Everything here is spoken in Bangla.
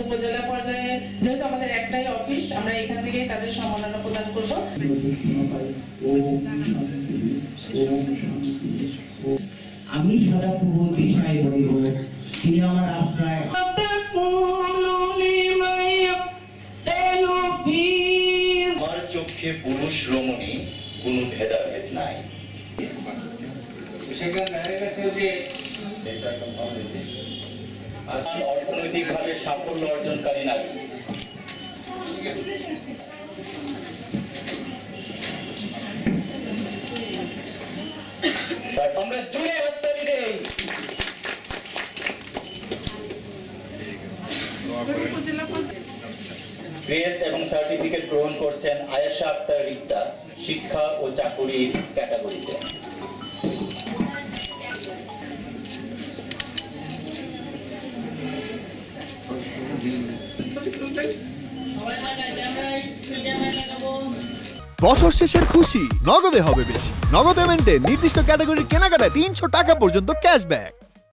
উপজেলা পর্যায়ে যেহেতু আমাদের একটাই অফিস, আমরা এখান থেকে তাদের সম্মাননা প্রদান করব। আমি সদাপ্রভু দিশায় বলিব, তিনি আমার আশ্রয়। আমার চোখে পুরুষ রমণী কোনো ভেদাভেদ নাই। অর্থনৈতিকভাবে সাফল্য অর্জনকারী নারী। আমরা জুড়ে হাততালি দেই। ক্রেস এবং সার্টিফিকেট গ্রহণ করছেন আয়েশা আক্তার রিক্তা, শিক্ষা ও চাকুরি ক্যাটাগরিতে। বছর শেষের খুশি নগদে হবে বেশি। নগদ পেমেন্টে নির্দিষ্ট ক্যাটাগরির কেনাকাটায় 300 টাকা পর্যন্ত ক্যাশব্যাক।